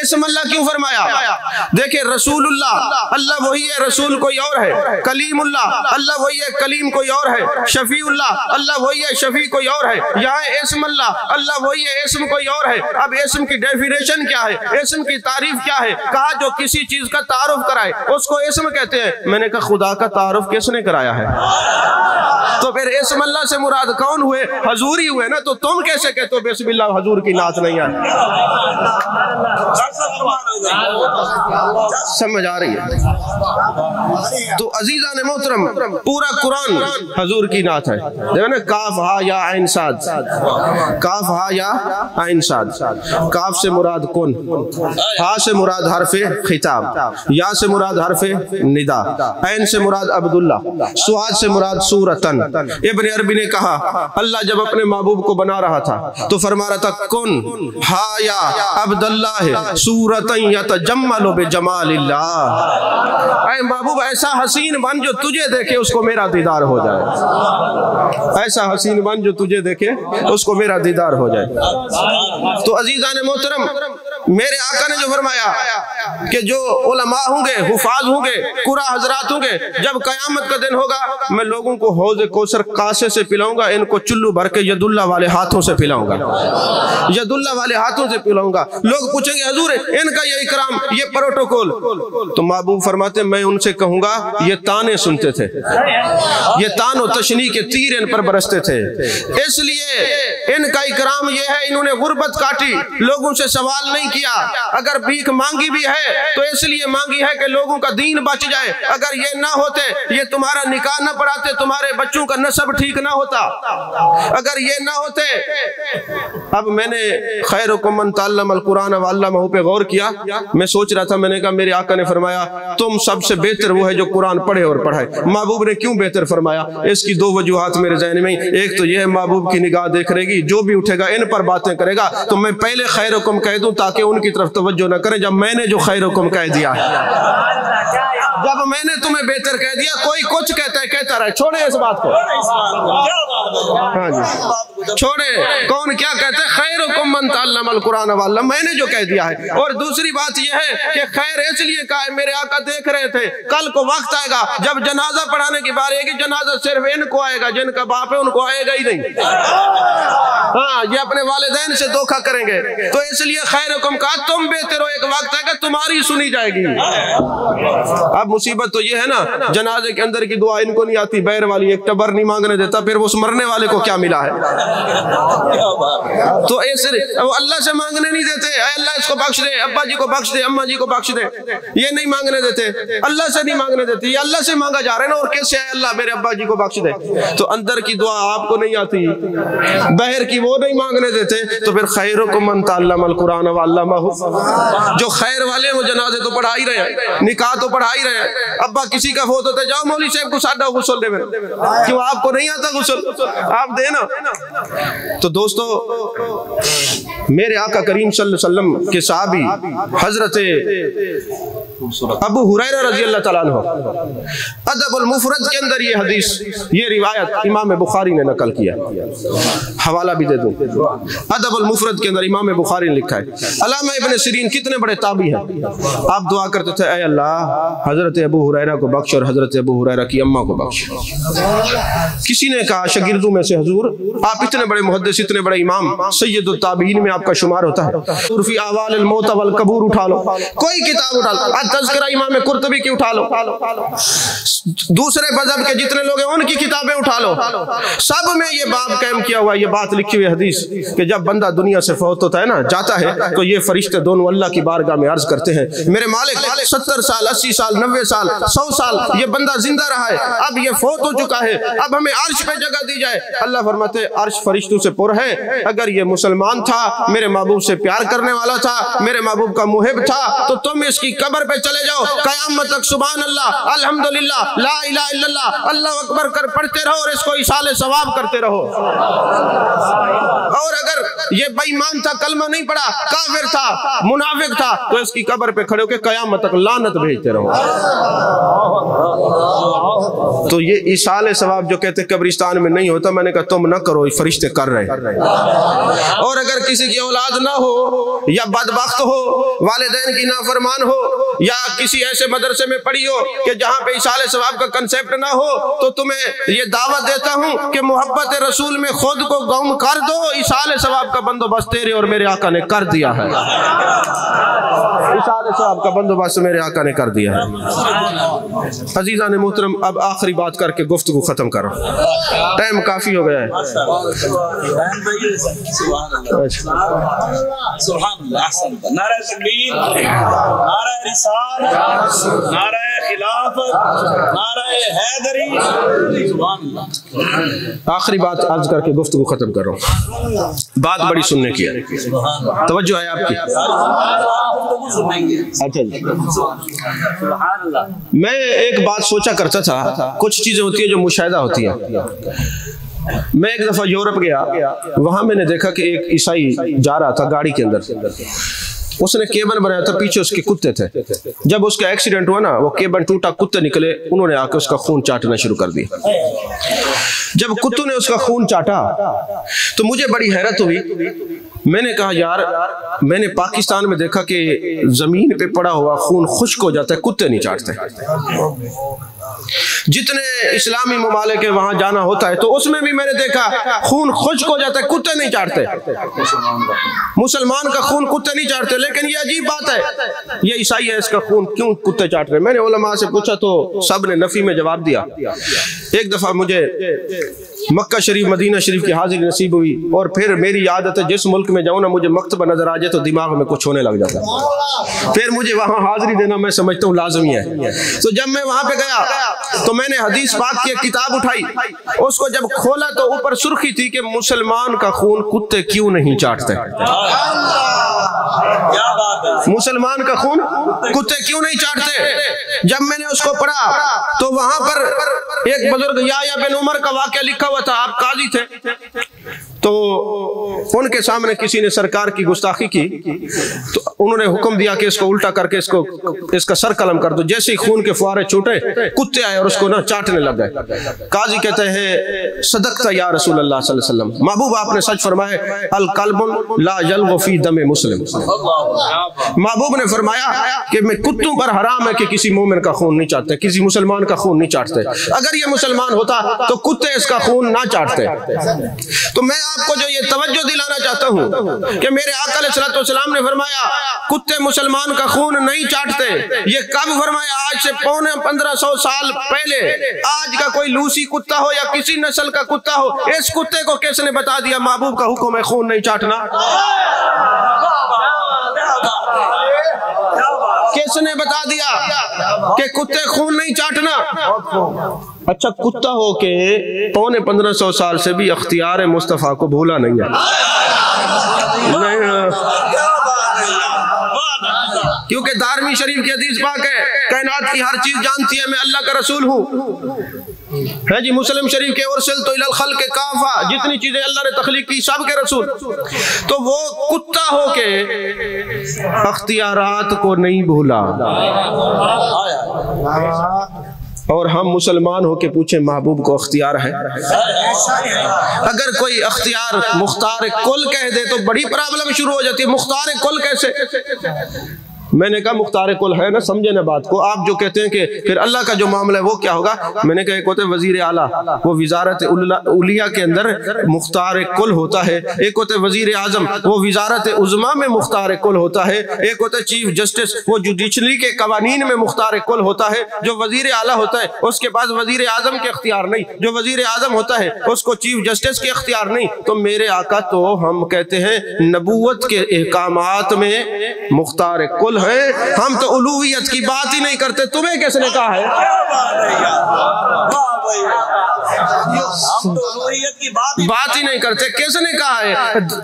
اسم اللہ کیوں فرمایا؟ دیکھیں رسول اللہ, اللہ وہی ہے, رسول کوئی اور ہے. کلیم اللہ, اللہ وہی ہے, کلیم کوئی اور ہے. شفیع اللہ, اللہ وہی ہے, شفیع کوئی اور ہے. یہاں اسم اللہ, اللہ وہی ہے, اسم کوئی اور ہے. اب اسم کی ڈیفینیشن کیا ہے, اسم کی تعریف کیا ہے؟ کہا جو کسی چیز کا تعارف کرائے اس کو اسم کہتے ہیں. میں نے کہا خدا کا تعارف کس نے کرایا ہے؟ تو پھر اسم اللہ سے مراد کون ہوئے؟ حضور ہی ہوئے نا. تو تم کیسے کہتے ہو بسم اللہ حضور کی نعت نہیں ہے؟ سمجھ آ رہی ہے؟ تو عزیزان محترم پورا قرآن حضور کی نعت ہے. دیکھو نا, کاف ہا یا عین صاد, کاف ہا یا عین صاد. کاف سے مراد کن, ہا سے مراد حرف خطاب, یا سے مراد حرف ندا, عین سے مراد عبداللہ, سواد سے مراد سورتن. ابن عربی نے کہا اللہ جب اپنے محبوب کو بنا رہا تھا تو فرما رہا تھا کن ہا یا عبداللہ سورتن یتجمل بجمال اللہ. اے محبوب ایسا حسین بن جو تجھے دیکھے اس کو میرا دیدار ہو جائے. ایسا حسین بن جو تجھے دیکھے اس کو میرا دیدار ہو جائے. تو عزیزان محترم میرے آقا نے جو فرمایا کہ جو علماء ہوں گے, حفاظ ہوں گے, قرآ حضرات ہوں گے, جب قیامت کا دن ہوگا میں لوگوں کو حوض کوثر کاسے سے پلاؤں گا, ان کو چلو بھر کے ید اللہ والے ہاتھوں سے پلاؤں گا, ید اللہ والے ہاتھوں سے پلاؤں گا. لوگ پوچھیں گے حضور ان کا یہ اکرام, یہ پروٹوکول, تو محبوب فرماتے میں ان سے کہوں گا یہ تانے سنتے تھے, یہ تان و تشنیع کے تیر ان پر برستے تھے, اس لیے ان کا اکرام یہ ہے انہوں نے غربت کاٹی, لوگوں سے سوال نہیں کیا. اگر بھیک مانگی بھی ہے تو اس لیے مانگی ہے کہ لوگوں کا دین بچ جائے. اگر یہ نہ ہوتے, یہ تمہارا نکاح نہ پڑھاتے, تمہارے بچوں کا نسب ٹھیک نہ ہوتا. اگر یہ نہ ہوتے. اب میں نے خیرکم من تعلم القرآن وعلمہ پہ غور کیا, میں سوچ رہا تھا, میں نے کہا میرے آقا نے فرمایا تم سب سے بہتر وہ ہے جو قرآن پڑھے اور پڑھائے. محبوب نے کیوں بہتر فرمایا؟ اس کی دو وجوہات میرے ذہن میں. ایک تو یہ ہے محبوب کی نگاہ دیکھ رہے گی, جو بھی اٹھے گا ان پر باتیں کرے گا, تو میں پہلے خیرکم کہہ دوں تاکہ ان کی طرف توجہ نہ کریں. جب میں نے جو خیرکم کہہ دیا ہے, جب میں نے تمہیں بہتر کہہ دیا, کوئی کچھ کہتا ہے کہتا رہے, چھوڑے اس بات کو. ہاں جی چھوڑے, کون کیا کہتا ہے؟ خیرکم من تعلم القرآن وعلمہ, میں نے جو کہہ دیا ہے. اور دوسری بات یہ ہے کہ خیر اس لیے کہا ہے, میرے آقا دیکھ رہے تھے کل کو وقت آئے گا جب جنازہ پڑھانے کی باری آئے گی, جنازہ صرف ان کو آئے گا, جن کا باپ ہے ان کو آئے گا ہی نہیں. ہاں یہ اپنے والدین سے دھوکہ کریں گے, تو اس لیے خیرکم کہا تم بہتر ہو, ایک وقت آئے گا تمہاری سنی جائے گی. اب مصیبت تو یہ ہے نا, جنازے کے اندر کی دعا ان کو نہیں آتی, بیر والی ایک ٹبر نہیں مانگنے دیتا, پھر اس مرنے والے کو کیا ملا ہے؟ تو ایسے وہ اللہ سے مانگنے نہیں دیتے, اے اللہ اس کو بخش دے, ابا جی کو بخش دے, اماں جی کو بخش دے, یہ نہیں مانگنے دیتے, اللہ سے نہیں مانگنے دیتے. یہ اللہ سے مانگا جا رہا ہے نا, اور کیسے ہے اللہ میرے ابا جی کو بخش دے. تو اندر کی دعا آپ کو نہیں آتی, بہر کی وہ نہیں مانگنے دیتے تو پھر خیرکم من تعلم القرآن وعلمہ. جو خیر والے ہیں وہ جنازے تو پڑھا ہی رہے ہیں, نکاح تو پڑھا ہی رہے ہیں. ابا کسی کا فوت ہوتا ہے, جاؤ مولوی صاحب کو سادہ غسل دے میں. کیوں آپ کو نہیں آتا غسل؟ آپ دینا. تو دوستو میرے آقا کریم صلی اللہ علیہ وسلم کے صحابی حضرت ابو ہریرہ رضی اللہ تعالیٰ عنہ, ادب المفرد کے اندر یہ حدیث, یہ روایت امام بخاری نے نقل کیا, حوالہ بھی دے دوں. ادب المفرد کے اندر امام بخاری نے لکھا ہے. علامہ ابن سیرین کتنے بڑے تابعی ہیں, آپ دعا کرتے تھے اے اللہ حضرت ابو ہریرہ کو بخش اور حضرت ابو ہریرہ کی اماں کو بخش. کسی نے کہا شاگردوں میں سے, حضور آپ اتنے بڑے محدث, اتنے بڑے امام, سید التابعین میں آپ کا شمار ہوتا ہے, فی احوال الموت والقبور اٹھا لو, کوئی کتاب اٹھا لو, تذکرہ امام قرطبی کی اٹھا لو, دوسرے مذہب کے جتنے لوگ ہیں ان کی کتابیں اٹھا لو, سب میں یہ باب قائم کیا ہوا, یہ بات لکھی ہوئی حدیث کہ جب بندہ دنیا سے فوت ہوتا ہے نا, جاتا ہے, تو یہ فرشتے دونوں اللہ کی بارگاہ میں عرض کرتے ہیں میرے مالک 70 سال 80 سال 90 سال 100 سال یہ بندہ زندہ رہا ہے, اب یہ فوت ہو چکا ہے, اب ہمیں عرش پہ جگہ دی جائے. اللہ فرماتے عرش فرشتوں سے پر ہے, اگر یہ مسلمان تھا, میرے محبوب سے پیار کرنے والا تھا, میرے محبوب کا محب تھا, تو تم اس کی قبر پہ چلے جاؤ, قیامت تک سبحان اللہ الحمدللہ لا الہ الا اللہ اللہ اکبر کر پڑھتے رہو اور اس کو ایصال ثواب کرتے رہو. اور اگر یہ بے ایمان تھا, کلمہ نہیں پڑھا, کافر تھا, منافق تھا, تو اس کی قبر پہ کھڑے ہو کے قیامت تک لعنت بھیجتے رہو. تو یہ ایصال ثواب جو کہتے قبرستان میں نہیں ہوتا, میں نے کہا تم نہ کرو, یہ فرشتے کر رہے. اور اگر کسی کی اولاد نہ ہو یا بدبخت ہو, والدین کی نافرمان ہو, یا کسی ایسے مدرسے میں پڑھی ہو کہ جہاں پہ ایصال ثواب کا کنسیپٹ نہ ہو, تو تمہیں یہ دعوت دیتا ہوں کہ محبت رسول میں خود کو گم کر دو, ایصال ثواب کا بندوبست تیرے اور میرے آقا نے کر دیا ہے. ایصال ثواب کا بندوبست میرے آقا نے کر دیا ہے. عزیزان محترم, اب آخری بات کر کے گفتگو ختم کرو, ٹائم کافی ہو گیا ہے. سبحان اللہ, نعرہ تکبیر, نعرہ رسالت, نعرہ خلافت, نعرہ حیدری, سبحان اللہ. آخری بات عرض کر کے گفتگو ختم کر رہا ہوں, بات بڑی سننے کی ہے, توجہ ہے آپ کی. اچھا جی, میں ایک بات سوچا کرتا تھا, کچھ چیزیں ہوتی ہیں جو مشاہدہ ہوتی ہیں. میں ایک دفعہ یورپ گیا, وہاں میں نے دیکھا کہ ایک عیسائی جا رہا تھا گاڑی کے اندر, اس نے کیبن بنایا تھا, پیچھے اس کے کتے تھے. جب اس کا ایکسیڈنٹ ہوا نا, وہ کیبن ٹوٹا, کتے نکلے, انہوں نے آ کے اس کا خون چاٹنا شروع کر دیا. جب کتوں نے اس کا خون چاٹا تو مجھے بڑی حیرت ہوئی. میں نے کہا یار, میں نے پاکستان میں دیکھا کہ زمین پہ پڑا ہوا خون خشک ہو جاتا ہے, کتے نہیں چاٹتے. جتنے اسلامی ممالک وہاں جانا ہوتا ہے تو اس میں بھی میں نے دیکھا خون خشک ہو جاتا ہے, کتے نہیں چاٹتے. مسلمان کا خون کتے نہیں چاٹتے. لیکن یہ عجیب بات ہے, یہ عیسائی ہے, اس کا خون کیوں کتے چاٹ رہے؟ میں نے علماء سے پوچھا تو سب نے نفی میں جواب دیا. ایک دفعہ مجھے مکہ شریف مدینہ شریف کی حاضری نصیب ہوئی, اور پھر میری عادت ہے جس ملک میں جاؤں نا, مجھے مکتبہ نظر آ جائے تو دماغ میں کچھ ہونے لگ جاتا ہے, پھر مجھے وہاں حاضری دینا میں سمجھتا ہوں لازمی ہے. تو جب میں وہاں پہ گیا تو میں نے حدیث پاک کی ایک کتاب اٹھائی, اس کو جب کھولا تو اوپر سرخی تھی کہ مسلمان کا خون کتے کیوں نہیں چاٹتے. مسلمان کا خون کتے کیوں نہیں چاٹتے. جب میں نے اس کو پڑھا تو وہاں پر ایک بزرگ یحییٰ بن عمر کا واقعہ لکھا ہوا تھا, آپ قاضی تھے, تو ان کے سامنے کسی نے سرکار کی گستاخی کی, تو انہوں نے حکم دیا کہ اس کو الٹا کر کے اس کا سر قلم کر دو. جیسے ہی خون کے فوارے چھوٹے, کتے آئے اور اس کو نا چاٹنے لگ گئے. قاضی کہتے ہیں صدقت یا رسول اللہ صلی اللہ علیہ وسلم, محبوب آپ نے سچ فرمایا, القلب لا یلغ فی دم مسلم. محبوب نے فرمایا کہ میں کتوں پر حرام ہے کہ کسی مومن کا خون نہیں چاٹتے, کسی مسلمان کا خون نہیں چاٹتے. اگر یہ مسلمان ہوتا تو کتے اس کا خون نہ چاٹتے. تو میں آپ کو جو یہ توجہ دلانا چاہتا ہوں کہ میرے آقا علیہ الصلوۃ والسلام نے فرمایا کتے مسلمان کا خون نہیں چاٹتے. یہ کب فرمایا؟ آج سے 1500 سال پہلے. آج کا کوئی لوسی کتا ہو یا کسی نسل کا کتا ہو, اس کتے کو کس نے بتا دیا محبوب کا حکم ہے خون نہیں چاٹنا؟ کہ کس نے بتا دیا کہ کتے خون نہیں چاٹنا؟ اچھا کتا ہو کے 1500 سال سے بھی اختیار مصطفیٰ کو بھولا نہیں ہے. کیونکہ دارمی شریف کی حدیث پاک ہے کائنات کی ہر چیز جانتی ہے میں اللہ کا رسول ہوں. ہے جی مسلم شریف کے ارسلت الی الخلق کافہ، جتنی چیزیں اللہ نے تخلیق کی سب کے رسول. تو وہ کتا ہو کے اختیارات کو نہیں بھولا. اور ہم مسلمان ہو کے پوچھیں محبوب کو اختیار ہے؟ اگر کوئی اختیار مختار کل کہہ دے تو بڑی پرابلم شروع ہو جاتی ہے. مختار کل کیسے؟ میں نے کہا مختار کل ہے نا، سمجھے نا بات کو. آپ جو کہتے ہیں کہ پھر اللہ کا جو معاملہ ہے وہ کیا ہوگا، میں نے کہا ایک ہوتے وزیر اعلیٰ، وہ وزارت اولیاء کے اندر مختار کل ہوتا ہے. ایک ہوتے وزیر اعظم، وہ وزارت عظمیٰ میں مختار کل ہوتا ہے. ایک ہوتے چیف جسٹس، وہ جوڈیشری کے قوانین میں مختار کل ہوتا ہے. جو وزیر اعلیٰ ہوتا ہے اس کے پاس وزیر اعظم کے اختیار نہیں، جو وزیر اعظم ہوتا ہے اس کو چیف جسٹس کے اختیار نہیں. تو میرے آقا تو ہم کہتے ہیں نبوت کے احکامات میں مختار کل ہے. ہم تو الوہیت کی بات ہی نہیں کرتے. تمہیں کس نے کہا ہے؟ بات ہی نہیں کرتے. کس نے کہا ہے؟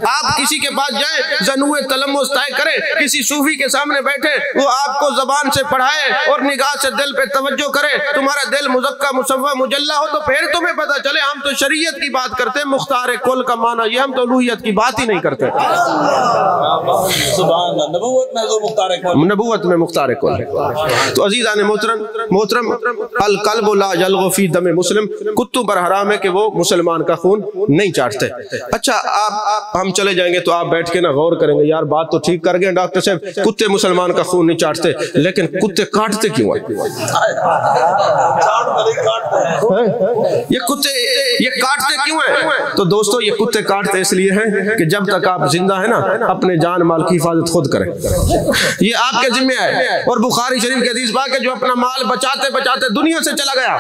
آپ کسی کے پاس جائیں زنوء تلمس طے کریں، کسی صوفی کے سامنے بیٹھے، وہ آپ کو زبان سے پڑھائے اور نگاہ سے دل پہ توجہ کرے، تمہارا دل مزکا مصفا مجلہ ہو تو پھر تمہیں پتا چلے. ہم تو شریعت کی بات کرتے ہیں، مختار کل کا معنی یہ. ہم تو الوہیت کی بات ہی نہیں کرتے. نبوت میں مختار کل ہے. تو عزیزان محترم القلب لا یلغ فی دم مسلم، کتوں پر حرام ہے کہ وہ مسلمان کا خون نہیں چاٹتے. اچھا آپ ہم چلے جائیں گے تو آپ بیٹھ کے نا غور کریں گے، یار بات تو ٹھیک کر گئے ڈاکٹر صاحب، کتے مسلمان کا خون نہیں چاٹتے، لیکن کتے کاٹتے کیوں ہیں؟ یہ کتے یہ کاٹتے کیوں ہیں؟ تو دوستو یہ کتے کاٹتے اس لیے ہیں کہ جب تک آپ زندہ ہیں نا اپنے جان مال کی حفاظت خود کریں. یہ آپ کے ذمہ ہے. اور بخاری شریف کے حدیث پاک ہے جو اپنا مال بچاتے بچاتے دنیا سے چلا گیا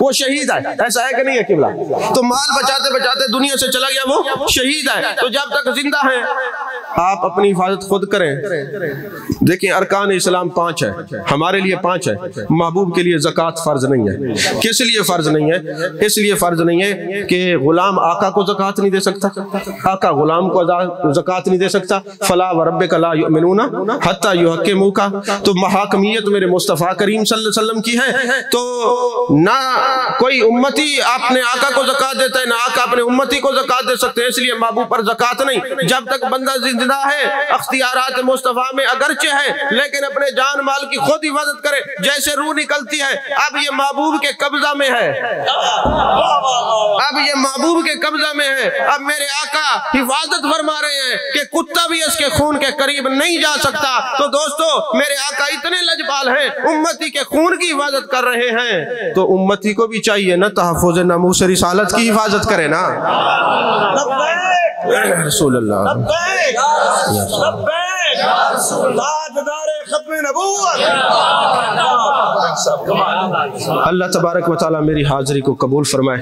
وہ شہید ہے. ایسا ہے کہ نہیں ہے قبلہ؟ تو مال بچاتے بچاتے دنیا سے چلا گیا وہ شہید ہے. تو جب تک زندہ ہیں آپ اپنی حفاظت خود کریں. دیکھیں ارکان اسلام 5 ہے، ہمارے لیے 5 ہے. محبوب کے لیے زکوٰۃ فرض نہیں ہے. کس لیے فرض نہیں ہے؟ اس لیے فرض نہیں ہے کہ غلام آقا کو زکوٰۃ نہیں دے سکتا، آقا غلام کو زکوٰۃ نہیں دے سکتا. فلا وربک لا یؤمنون حتی یحکموک. تو محاکمیت میرے مصطفیٰ کریم صلی اللہ علیہ وسلم کی ہے. تو نہ کوئی امتی اپنے آقا کو زکوٰۃ دیتا ہے، نہ آقا اپنے امتی کو زکوٰۃ دے سکتے ہیں. اس لیے محبوب پر زکوٰۃ نہیں. جب تک بندہ زندہ ہے اختیارات مصطفیٰ میں اگرچہ ہے لیکن اپنے جان مال کی خود حفاظت کرے. جیسے روح نکلتی ہے اب یہ محبوب کے قبضہ میں ہے، اب یہ محبوب کے قبضہ میں ہے. اب میرے آقا حفاظت فرما رہے ہیں کہ کتا بھی اس کے خون کے قریب نہیں جا سکتا. تو دوستو میرے آقا اتنے لجپال ہیں، امتی کے خون کی حفاظت کر رہے ہیں. تو امتی کو بھی چاہیے نا تحفظ ناموس رسالت کی حفاظت کرے نا. رسول اللہ اللہ تبارک و تعالی میری حاضری کو قبول فرمائے.